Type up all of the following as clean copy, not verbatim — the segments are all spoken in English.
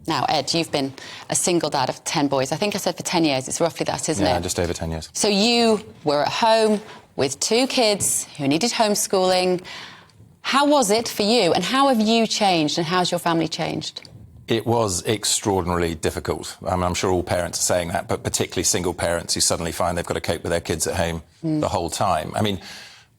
Now, Ed, you've been a single dad of 10 boys. I think I said for 10 years. It's roughly that, isn't it? Yeah, just over 10 years. So you were at home with 2 kids who needed homeschooling. How was it for you, and how have you changed, and how's your family changed? It was extraordinarily difficult. I mean, I'm sure all parents are saying that, but particularly single parents who suddenly find they've got to cope with their kids at home the whole time. I mean,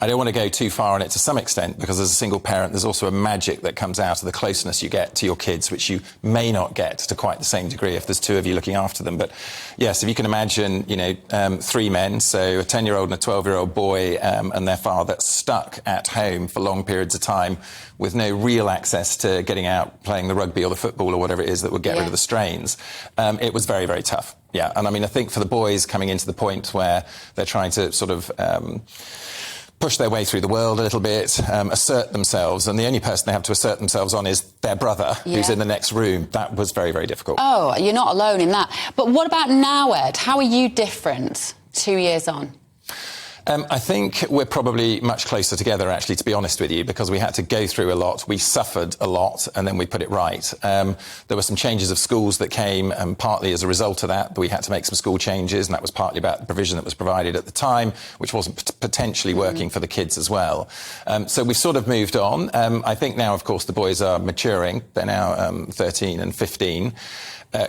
I don't want to go too far on it to some extent, because as a single parent, there's also a magic that comes out of the closeness you get to your kids, which you may not get to quite the same degree if there's 2 of you looking after them. But yes, if you can imagine, 3 men, so a 10-year-old and a 12-year-old boy and their father stuck at home for long periods of time with no real access to getting out, playing the rugby or the football or whatever it is that would get rid of the strains, it was very, very tough. Yeah, and I mean, I think for the boys coming into the point where they're trying to sort of push their way through the world a little bit, assert themselves, and the only person they have to assert themselves on is their brother, who's in the next room. That was very, very difficult. Oh, you're not alone in that. But what about now, Ed? How are you different 2 years on? I think we're probably much closer together, actually, to be honest with you, because we had to go through a lot. We suffered a lot, and then we put it right. There were some changes of schools that came, and partly as a result of that, we had to make some school changes, and that was partly about the provision that was provided at the time, which wasn't potentially working for the kids as well. So we've sort of moved on. I think now, of course, the boys are maturing. They're now 13 and 15.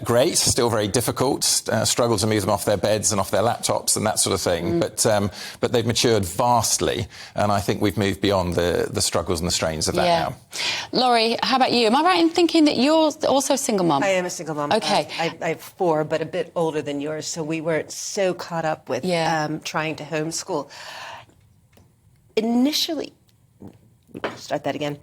Great, still very difficult, struggle to move them off their beds and off their laptops and that sort of thing. But they've matured vastly, and I think we've moved beyond the struggles and the strains of that now. Laurie, how about you? Am I right in thinking that you're also a single mum? I am a single mum. Okay. I have 4, but a bit older than yours, so we weren't so caught up with trying to homeschool. Initially, start that again,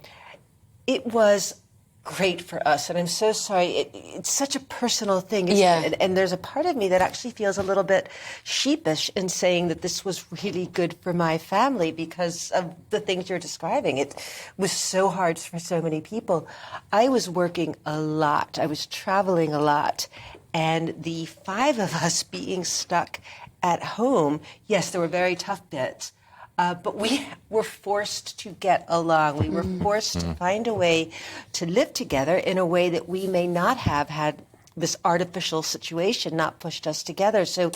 it was great for us, and I'm so sorry. It's such a personal thing, isn't it? And there's a part of me that actually feels a little bit sheepish in saying that this was really good for my family because of the things you're describing. It was so hard for so many people. I was working a lot. I was traveling a lot. And the 5 of us being stuck at home, yes, there were very tough bits. But we were forced to get along. We were forced to find a way to live together in a way that we may not have had this artificial situation not pushed us together. So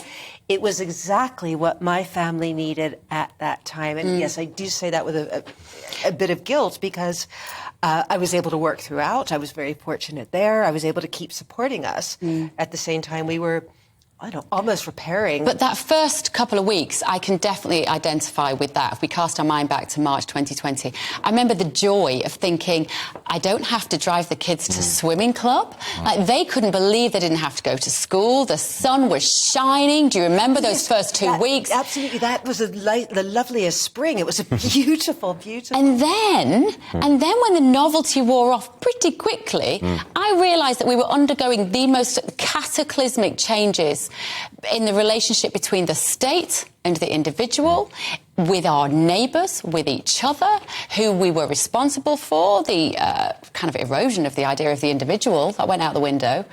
it was exactly what my family needed at that time. And yes, I do say that with a bit of guilt because I was able to work throughout. I was very fortunate there. I was able to keep supporting us. At the same time, we were almost repairing. But that first couple of weeks, I can definitely identify with that. If we cast our mind back to March 2020, I remember the joy of thinking, I don't have to drive the kids to swimming club. Like, they couldn't believe they didn't have to go to school. The sun was shining. Do you remember those first 2 weeks? Absolutely. That was the loveliest spring. It was a beautiful, beautiful. And then when the novelty wore off pretty quickly, I realised that we were undergoing the most cataclysmic changes in the relationship between the state and the individual, with our neighbours, with each other, who we were responsible for, the kind of erosion of the idea of the individual that went out the window.